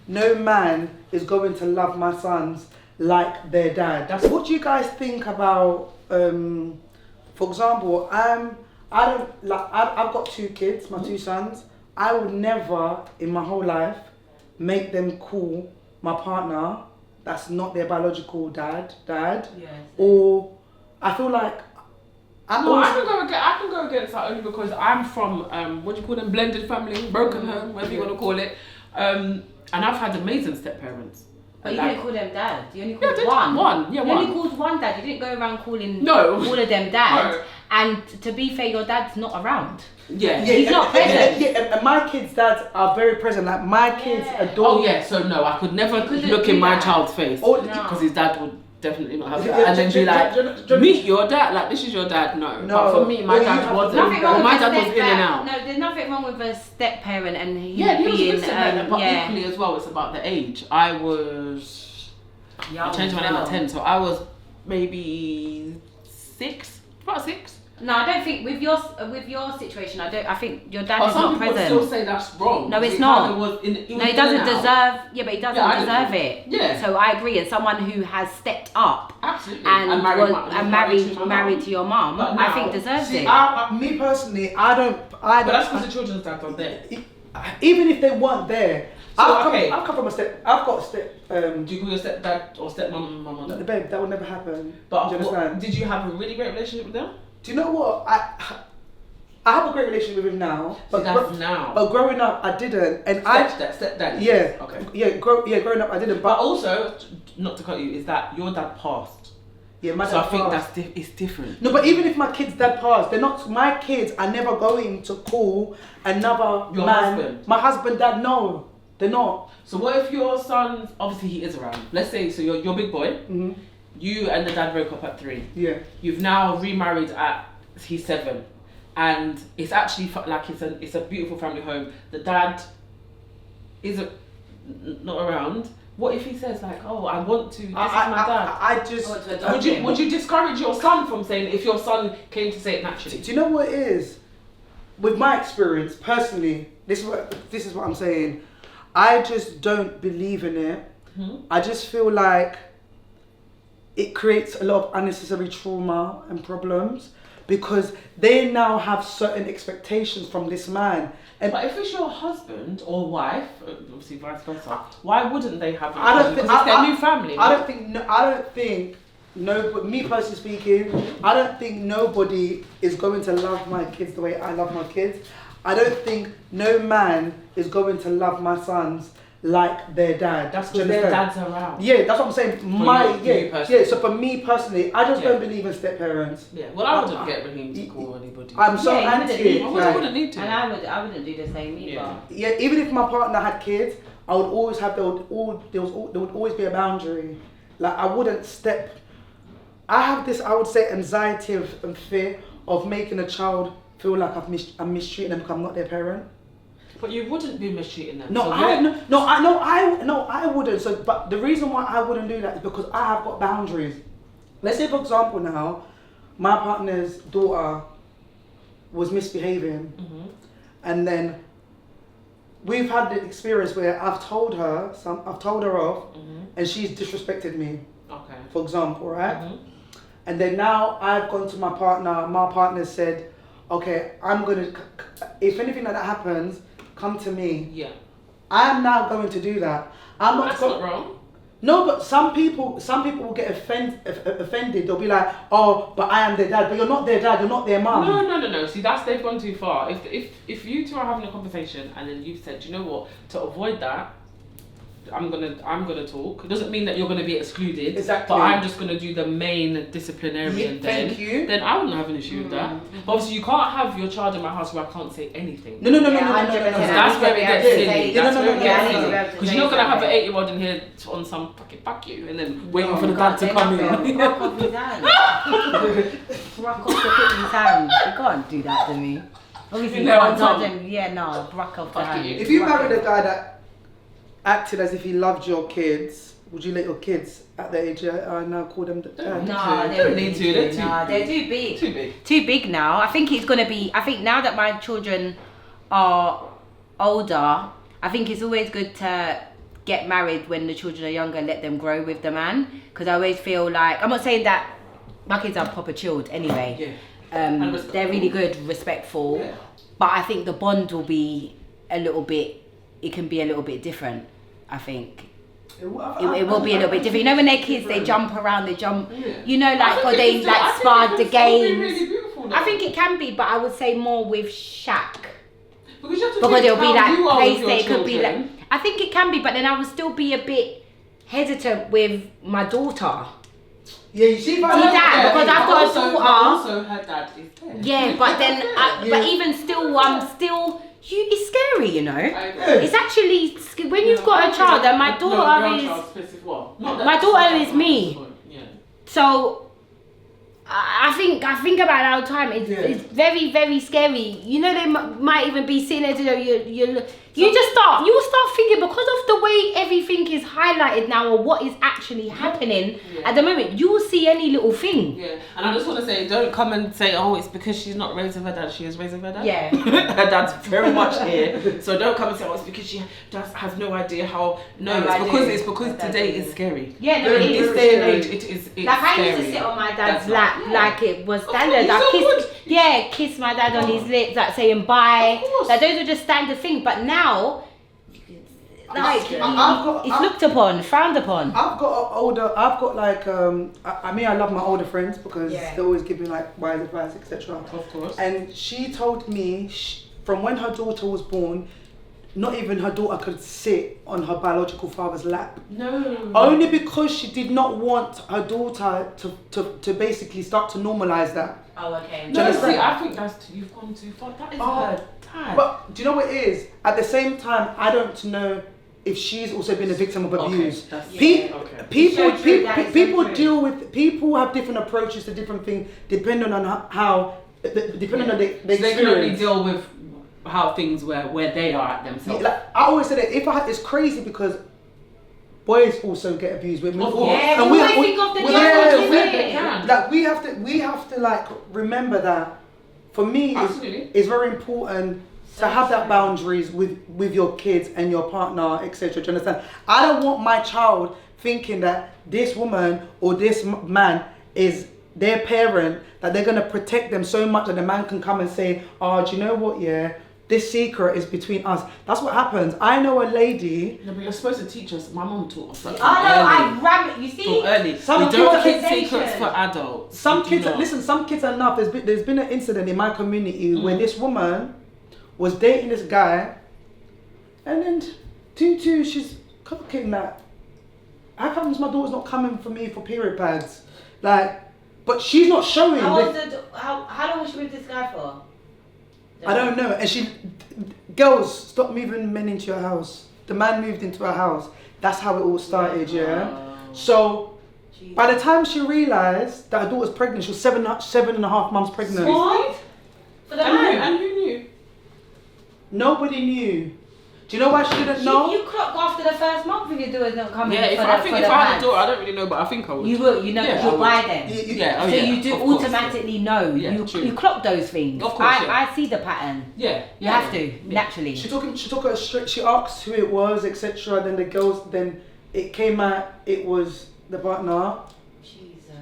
no man is going to love my sons like their dad. What do you guys think about, for example, I've got 2 kids, my 2 sons. I would never in my whole life make them call my partner that's not their biological dad. Yes. Or I feel like I can go against that only because I'm from what do you call them, blended family, broken home, whatever you want to call it. And I've had amazing step parents. But you didn't call them dad. You only called one. You only called one dad. You didn't go around calling all of them dad. No. And to be fair, your dad's not around. Yeah. He's not present. And my kids' dads are very present. Like my kids adore. Oh yeah, so no, I could never look in my child's face because his dad would definitely not have that. And then be like, meet your dad. Like, this is your dad. No. But for me, my dad wasn't. My dad was in and out. No, there's nothing wrong with a step parent and he he was being a step parent, but equally as well, it's about the age. I changed my name at 10, so I was maybe 6, about 6. No, I don't think with your situation. I think your dad is not present. Some people still say that's wrong. No, it's not. He doesn't deserve. Yeah, but he doesn't deserve it. Yeah. So I agree. As someone who has stepped up, absolutely, and married to your mum, I think deserves it. Me personally, I don't. But that's because the children's dads are there. Even if they weren't there. So, I've come from a step. I've got a step. Do you call your stepdad or stepmom mum or dad? Babe, that would never happen. But do you understand? Did you have a really great relationship with them? Do you know what? I have a great relationship with him now. But now. But growing up, I didn't. And stepdad. Yeah. Okay. Yeah. Growing up, I didn't. But also, not to cut you, is that your dad passed. Yeah, my dad passed. So I think it's different. No, but even if my kid's dad passed, they're not. My kids are never going to call another husband. My husband, dad. No, they're not. So what if your son, obviously he is around. Let's say, so you're big boy. Mm-hmm. You and the dad broke up at 3. Yeah. You've now remarried at he's 7, and it's actually like it's a beautiful family home. The dad isn't not around. What if he says like, oh, I want to? This is my dad. Would you discourage your son from saying it if your son came to say it naturally? Do you know what it is? With my experience personally, this is what I'm saying. I just don't believe in it. Mm-hmm. I just feel like it creates a lot of unnecessary trauma and problems because they now have certain expectations from this man. But if it's your husband or wife, obviously vice versa, why wouldn't they have it? Because it's their new family. I don't think me personally speaking, I don't think nobody is going to love my kids the way I love my kids. I don't think no man is going to love my sons like their dad. That's because their dad's around. Yeah, that's what I'm saying. So for me personally, I just don't believe in step parents. Yeah, well, I wouldn't get Raheem to call anybody. I'm so anti it. I wouldn't need to. And I wouldn't do the same either. Yeah, even if my partner had kids, I would always have there would always be a boundary. Like I wouldn't step. I have this, I would say, anxiety and fear of making a child feel like I'm mistreating them because I'm not their parent. But you wouldn't be mistreating them. I wouldn't. So, but the reason why I wouldn't do that is because I have got boundaries. Let's say, for example, now my partner's daughter was misbehaving, and then we've had the experience where I've told her off, and she's disrespected me. Okay. For example, right? And then now I've gone to my partner. My partner said, "Okay, I'm gonna. If anything like that happens, come to me." Yeah. I'm now going to do that. That's not wrong. No, but some people will get offended. They'll be like, "Oh, but I am their dad." But you're not their dad. You're not their mum. No. See, they've gone too far. If you two are having a conversation and then you've said, you know what, to avoid that, I'm gonna talk. It doesn't mean that you're gonna be excluded. Exactly. But I'm just gonna do the main disciplinarian thing. Thank you. Then I wouldn't have an issue with that. But obviously you can't have your child in my house where I can't say anything. No. That's where it gets silly. That's where it gets silly. Because Because you're not gonna have an 8-year-old in here on some fucking fuck you and then waiting for the dad to come in. Rock off his hand. Rock off the kitten's hand. You can't do that to me. Obviously you can't touch him. Yeah, no. Rock off the hand. If you married a guy that acted as if he loved your kids, would you let your kids at their age now call them dad? No, they don't need to. They're too big. Too big now. I think now that my children are older, I think it's always good to get married when the children are younger and let them grow with the man. Because I always feel like, I'm not saying that my kids are proper chilled anyway. Yeah. They're really good, respectful. Yeah. But I think the bond will be it can be a little bit different, I think. It will be a little bit different. You know, when they're kids, they jump around, you know, like, or they like spar the games. Really beautiful, I think it can be, but I would say more with Shaq. Because you have to Because think it'll be how like you are with your PlayStation, it could be like. children. I think it can be, but then I would still be a bit hesitant with my daughter. Yeah, you see, See that? Because I've got a daughter. Also, her dad is there. Yeah, but then, but even still, it's scary, you know. It's actually when you've got a child, and my daughter is me. Yeah. So I think about it all the time. It's very, very scary. You know, they might even be sitting there. You will start thinking, because of the way everything is highlighted now, or what is actually happening at the moment. You will see any little thing. Yeah, and I just want to say, don't come and say, oh, it's because she's not raised with her dad. She is raised with her dad. Yeah. Her dad's very much here. So don't come and say, oh, it's because she has no idea how. No, it's because today is scary. Yeah, no, In it this is day and scary. age, it's Like, I used to scary. sit on my dad's That's lap not- like it was standard. course, you I kiss my dad on his lips, like saying bye. Of course. Like, those are just standard things. But now, like, it's looked upon, frowned upon. I've I love my older friends because they always give me like wise advice, etc. Of course. And she told me from when her daughter was born, not even her daughter could sit on her biological father's lap. No. Only because she did not want her daughter to basically start to normalize that. Oh, okay. No, see, I think you've gone too far. That is her time. But do you know what it is? At the same time, I don't know if she's also been a victim of abuse. People people have different approaches to different things depending on how depending on the So they can only experience. deal with how things were where they are at themselves. Like, I always say that it's crazy because boys also get abused. Yeah, we always think of the girls. Like we have to like remember that. For me, it's very important to have that boundaries with your kids and your partner, etc. Do you understand? I don't want my child thinking that this woman or this man is their parent, that they're gonna protect them so much that the man can come and say, "Oh, do you know what? Yeah, this secret is between us." That's what happens. I know a lady. No, but you're supposed to teach us. My mom taught us. I ram it. You see? From early. Some We don't kids- keep secrets for adults. Some We kids, do not. listen. Some kids are enough. There's been an incident in my community where this woman was dating this guy, and then she's cooking that. How comes my daughter's not coming for me for period pads? Like, but she's not showing. How long was she with this guy for? I don't know. And girls, stop moving men into your house. The man moved into her house. That's how it all started, yeah. So by the time she realised that her daughter's pregnant, she was 7.5 months pregnant. What? For the man? And who knew? Nobody knew. Do you know why she didn't know? You clock after the first month if your daughter's not coming. Yeah, if I had a daughter, I don't really know, but I think I would. You will, you know, Yeah, you'll I buy them. Yeah, So you do of course. automatically know. Yeah, true. You clock those things. Of course, I see the pattern. Yeah. You have to, naturally. She took her straight. She asked who it was, etc. Then the girls. Then it came out. It was the partner. Jesus.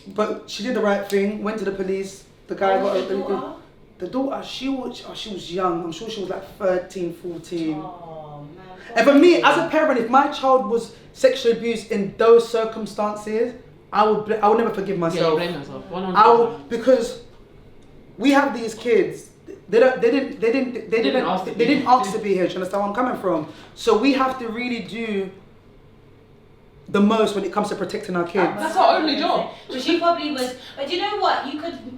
But she did the right thing. Went to the police. The guy got the daughter? The daughter. She was young. I'm sure she was like 13, 14. Oh, man. And for me, as a parent, if my child was sexually abused in those circumstances, I would never forgive Yeah, myself. you blame yourself. 100%. I would, because we have these kids. They didn't ask to be here. Do you understand where I'm coming from? So we have to really do the most when it comes to protecting our kids. That's our only job. But she probably was. But you know what?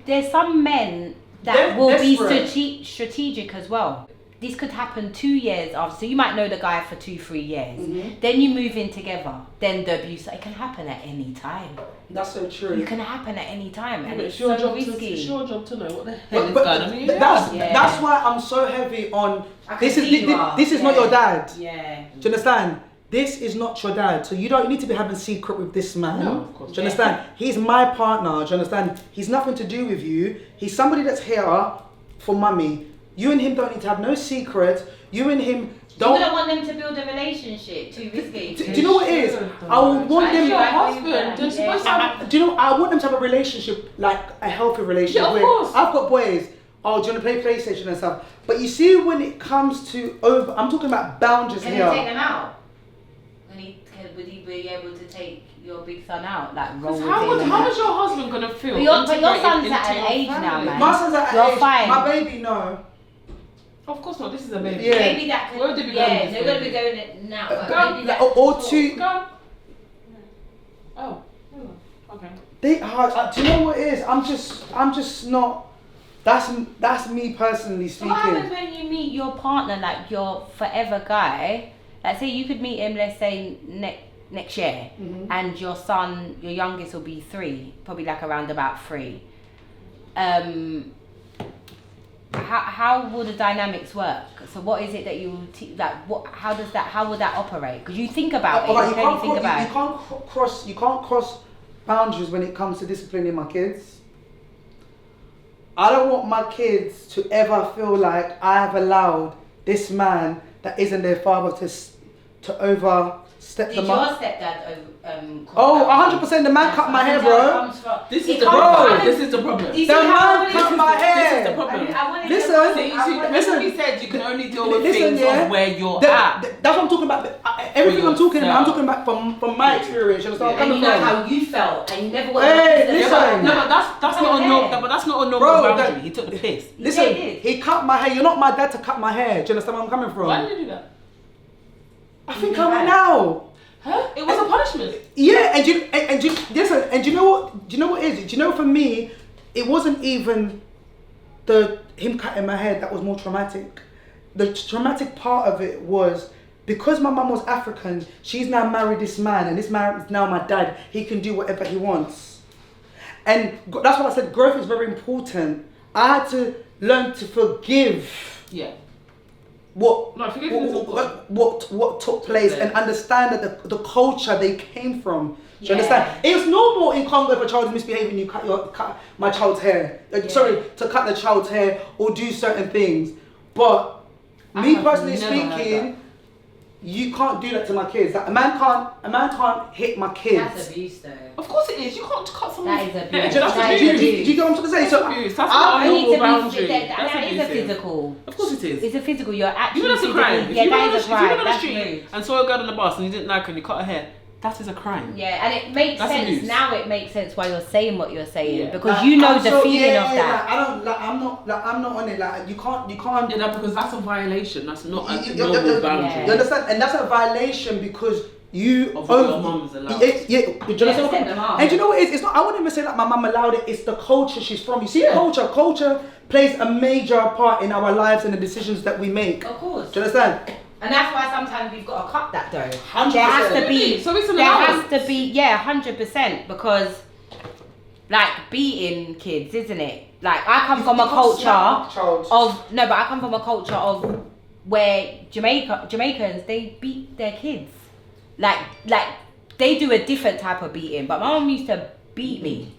There's some men that They're will desperate. be strategic as well. This could happen 2 years after. So you might know the guy for 2-3 years. Mm-hmm. Then you move in together. Then the abuse, it can happen at any time. That's so true. It can happen at any time, and it's your so job risky. it's your job to know what the hell is But going on. that's why I'm so heavy on I can this see you are. is not your dad. Yeah. Do you understand? This is not your dad, so you don't need to be having secret with this man. No, of course. Do you understand? He's my partner. Do you understand? He's nothing to do with you. He's somebody that's here for mummy. You and him don't need to have no secrets. You and him You don't. wouldn't want them to build a relationship. Too risky. Do you know what it is? I would want That's them. your husband. They're supposed to have. Do you know? I want them to have a relationship, like a healthy relationship. Yeah, of where course. I've got boys. Oh, do you want to play PlayStation and stuff? But you see, when it comes to over, I'm talking about boundaries Can here. you take them out? Would he be able to take your big son out? Like roll with How him? is your husband gonna feel? But your integrated son's into at an your age now, family? man. My son's at You're an age. fine. My baby, no. Of course not. This is a baby. Yeah. Maybe that could. Where would they be yeah, going with they're this gonna be baby? going it now. But Go. maybe that Or could two. Go. Oh. Okay. They are. Do you know what it is? I'm just not. That's me personally So what speaking. happens when you meet your partner, like your forever guy? Like say you could meet him, let's say next year, and your son, your youngest will be 3, probably like around about 3. How will the dynamics work? So what is it that you like? What? How would that operate? Because you think about it. Alright, You clearly think about it. you can't cross boundaries when it comes to disciplining my kids. I don't want my kids to ever feel like I have allowed this man that isn't their father to overstep Did the your mark. stepdad Oh, 100%. The man cut my hair, bro. This It is the comes problem. from- This is the problem. Do you The see how I man wanted cut to- my This hair. is the problem. I wanted to- Listen, So you see, listen. remember we said you can only deal with Listen, things yeah. of where you're That- at. that's what I'm talking about. Everything I'm talking about, I'm yourself. talking about from my experience. You understand? Yeah. where And I'm you know coming from. how you felt, and you never Hey, wanted to listen. No, but that's not a Yeah. but that's not a normal Bro, boundary. that- He took the piss. Listen, Yeah, he did. he cut my hair. You're not my dad to cut my hair. Do you understand where I'm coming from? Why did you do that? I think I went now. Huh? It was a punishment. Yeah, and you listen, and you know what? Do you know what it is? Do you know, for me, it wasn't even him cutting my hair that was more traumatic. The traumatic part of it was because my mum was African. She's now married this man, and this man is now my dad. He can do whatever he wants, and that's what I said. Growth is very important. I had to learn to forgive. Yeah. What No, forgiving is important. what took place and understand that the culture they came from. Do you Yeah. understand? It's normal in Congo if a child is misbehaving, you cut my child's hair. Sorry, to cut the child's hair or do certain things. But I me have personally never heard speaking, you can't do that to my kids. Like, a man can't hit my kids. That's abuse, though. Of course it is. You can't cut someone. That is abuse. Yeah, Do you- that's That is do you- abuse. do you get what I'm trying to say? That's So abuse. That's I not a You need normal to boundary. be. That's That is a abusive. physical. Of course it is. It's a physical. You're actually. You know that's a physically- crime. Yeah, that is a If you crime. went on the That's street rude. and saw a girl on the bus and you didn't like her and you cut her hair, that is a crime. Yeah, and it makes That's sense abuse. now. It makes sense why you're saying what you're saying Yeah. because Like, you know I'm the so- feeling yeah, of yeah, that. like, I'm not on it. Like, you can't. Yeah, no, because that's a violation. That's not a You- normal you- boundary. You understand? And that's a violation because you Of what your mum's allowed. Yeah, do you understand? step them up. And do you know what it is? It's not. I wouldn't even say like my mum allowed it. It's the culture she's from. You see, Yeah. culture plays a major part in our lives and the decisions that we make. Of course. Do you understand? And that's why sometimes we've got to cut that though. 100%. There has to be. So it's an there allowance. has to be. Yeah, 100%. Because, like beating kids, isn't it? Like I come from a You can't slap culture a child. of no, but I come from a culture of where Jamaicans they beat their kids. Like they do a different type of beating. But my mum used to beat me.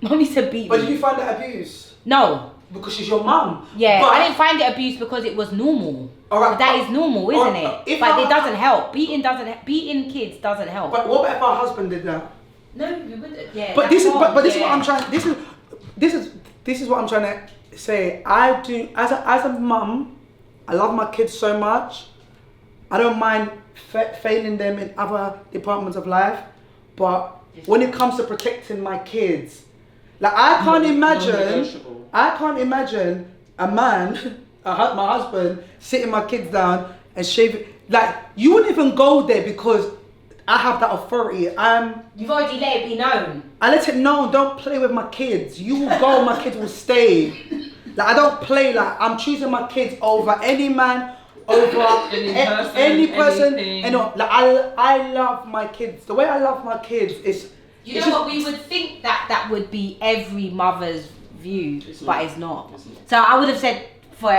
Mum used to beat But me. did you find that abuse? No. Because she's your mum. Yeah, But, I didn't find it abuse because it was normal. Alright, That is normal, isn't alright, it? if But I- it doesn't help. Beating kids doesn't help. But what about if her husband did that? No, you wouldn't. Yeah. But this is that's but this is wrong, what I'm yeah. trying. This is what I'm trying to say. I do as a mum. I love my kids so much. I don't mind failing them in other departments of life, but when it comes to protecting my kids, like I can't Non-negotiable. imagine a man, my husband, sitting my kids down and shaving. Like, you wouldn't even go there because I have that authority. You've already let it be known. I let it know, don't play with my kids. You will go, my kids will stay. Like, I don't play, like, I'm choosing my kids over any man, over any person. anything. And like, I love my kids. The way I love my kids is. You know what? We would think that would be every mother's view, It's but not. it's not. It's not. So I would have said for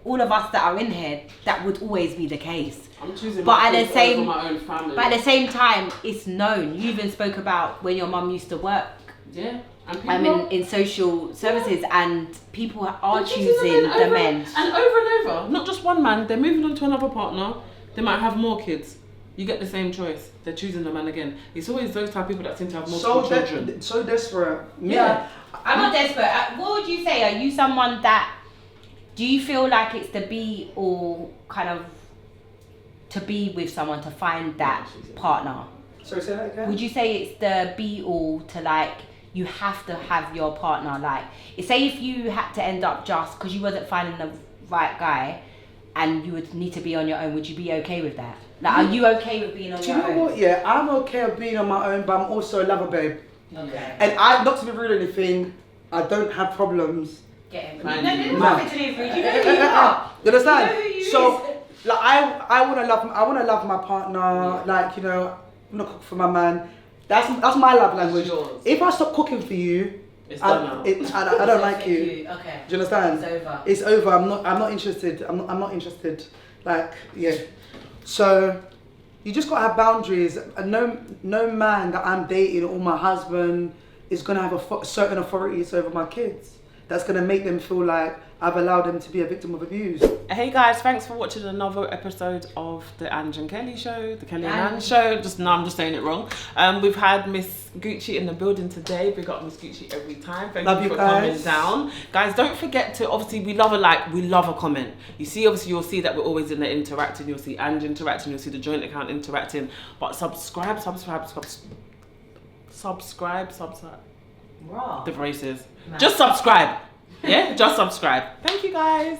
all of us that are in here, that would always be the case. I'm choosing But my at the kids same- over my own family. But at the same time, it's known. You even spoke about when your mum used to work. Yeah. And people in social services, and people are they're choosing the men. And over, not just one man. They're moving on to another partner. They might have more kids. You get the same choice. They're choosing the man again. It's always those type of people that seem to have multiple children. So desperate. Yeah. I'm not desperate. What would you say? Are you someone that, do you feel like it's the be all kind of to be with someone, to find that partner? Sorry, say that again? Would you say it's the be all to, like, you have to have your partner? Like, say if you had to end up just because you wasn't finding the right guy and you would need to be on your own, would you be okay with that? Like, are you okay with being on Do your you know own? what? Yeah, I'm okay with being on my own, but I'm also a lover, babe. Okay. And not to be rude or anything, I don't have problems. Get him. Fine. No, there's No. nothing to do with you. You know who you are. You understand? You know who you So, is. like, I want to love my partner. Like, you know, I'm not cook for my man. That's my love language. yours. If I stop cooking for you, It's done now. I don't like you. Okay. Do you understand? It's over. It's over. I'm not interested. I'm not interested. Like, yeah. So you just gotta have boundaries. And no man that I'm dating or my husband is gonna have certain authorities over my kids. That's gonna make them feel like I've allowed them to be a victim of abuse. Hey guys, thanks for watching another episode of the Ange and Kelly show, the Kelly and Ange show. I'm just saying it wrong. We've had Miss Gucci in the building today. Big up Miss Gucci every time. Thank Love you you for coming guys. down. Guys, don't forget to, obviously, we love a like, we love a comment. You see, obviously, you'll see that we're always in there interacting. You'll see Ange interacting, you'll see the joint account interacting. But subscribe. Raw. The braces. Just subscribe. Yeah, just subscribe. Thank you guys.